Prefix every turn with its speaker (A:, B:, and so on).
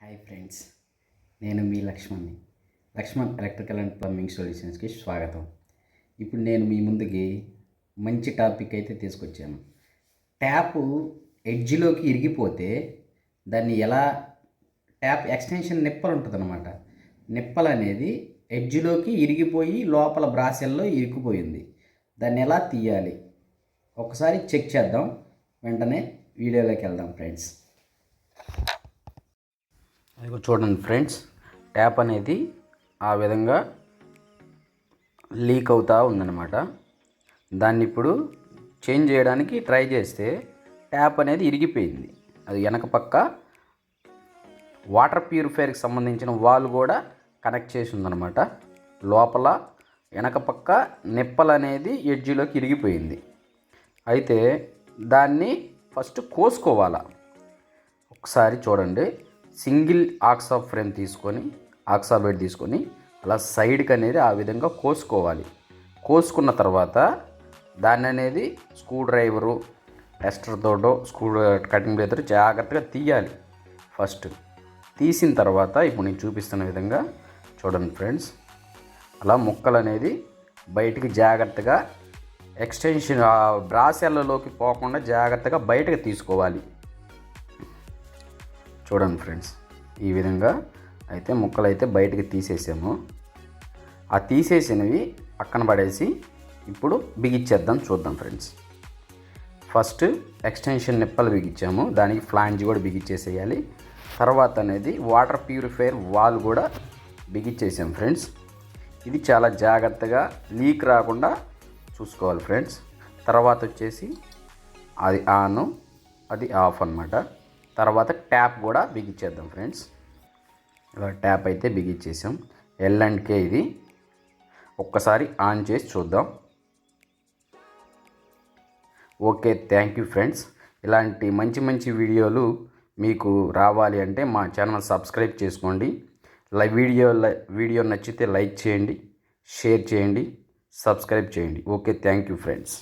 A: Hi friends, నేను మీ Laxman electrical and plumbing సొల్యూషన్స్కి స్వాగతం. ఇప్పుడు నేను మీ ముందుకి మంచి టాపిక్ అయితే తీసుకొచ్చాను. ట్యాపు ఎడ్జ్లోకి ఇరిగిపోతే దాన్ని ఎలా, ట్యాప్ ఎక్స్టెన్షన్ నిప్పలు ఉంటుందన్నమాట. నిప్పలు అనేది ఎడ్జ్లోకి ఇరిగిపోయి లోపల బ్రాసెల్లో ఇరుక్కుపోయింది. దాన్ని ఎలా తీయాలి ఒకసారి చెక్ చేద్దాం. వెంటనే వీడియోలోకి వెళ్దాం ఫ్రెండ్స్. ఇదిగో చూడండి ఫ్రెండ్స్, ట్యాప్ అనేది ఆ విధంగా లీక్ అవుతూ ఉందన్నమాట. దాన్ని ఇప్పుడు చేంజ్ చేయడానికి ట్రై చేస్తే ట్యాప్ అనేది ఇరిగిపోయింది. అది వెనక పక్క వాటర్ ప్యూరిఫైయర్కి సంబంధించిన వాల్ కూడా కనెక్ట్ చేసి ఉందన్నమాట. లోపల వెనక పక్క నిప్పలు అనేది ఎడ్జిలోకి ఇరిగిపోయింది. అయితే దాన్ని ఫస్ట్ కోసుకోవాలా. ఒకసారి చూడండి, సింగిల్ ఆక్సా ఫ్రేమ్ తీసుకొని, ఆక్సా బెడ్ తీసుకొని అలా సైడ్కి అనేది ఆ విధంగా కోసుకోవాలి. కోసుకున్న తర్వాత దాన్ని అనేది స్క్రూ డ్రైవరు, టెస్టర్తోటో, కటింగ్ బ్లేడర్ జాగ్రత్తగా తీయాలి. ఫస్ట్ తీసిన తర్వాత ఇప్పుడు నేను చూపిస్తున్న విధంగా చూడండి ఫ్రెండ్స్, అలా ముక్కలు అనేది బయటికి జాగ్రత్తగా ఎక్స్టెన్షన్ బ్రాసెల్లోకి పోకుండా జాగ్రత్తగా బయటకు తీసుకోవాలి. చూడండి ఫ్రెండ్స్, ఈ విధంగా అయితే ముక్కలు అయితే బయటకు తీసేసాము. ఆ తీసేసినవి పక్కన పడేసి ఇప్పుడు బిగించేద్దాం. చూద్దాం ఫ్రెండ్స్. ఫస్ట్ ఎక్స్టెన్షన్ నిప్పలు బిగించాము, దానికి ఫ్లాంజ్ కూడా బిగించేసేయాలి. తర్వాత అనేది వాటర్ ప్యూరిఫైయర్ వాల్ కూడా బిగించేసాం ఫ్రెండ్స్. ఇది చాలా జాగ్రత్తగా లీక్ రాకుండా చూసుకోవాలి ఫ్రెండ్స్. తర్వాత వచ్చేసి అది ఆన్, అది ఆఫ్ అన్నమాట. తర్వాత ట్యాప్ కూడా బిగించేద్దాం ఫ్రెండ్స్. ఇలా ట్యాప్ అయితే బిగించేసాం. ఎల్ అండ్ కే ఇది ఒక్కసారి ఆన్ చేసి చూద్దాం. Okay, thank you friends. ఇలాంటి మంచి మంచి వీడియోలు మీకు రావాలి అంటే మా ఛానల్ సబ్స్క్రైబ్ చేసుకోండి. వీడియో నచ్చితే లైక్ చేయండి, షేర్ చేయండి, సబ్స్క్రైబ్ చేయండి. Okay, thank you friends.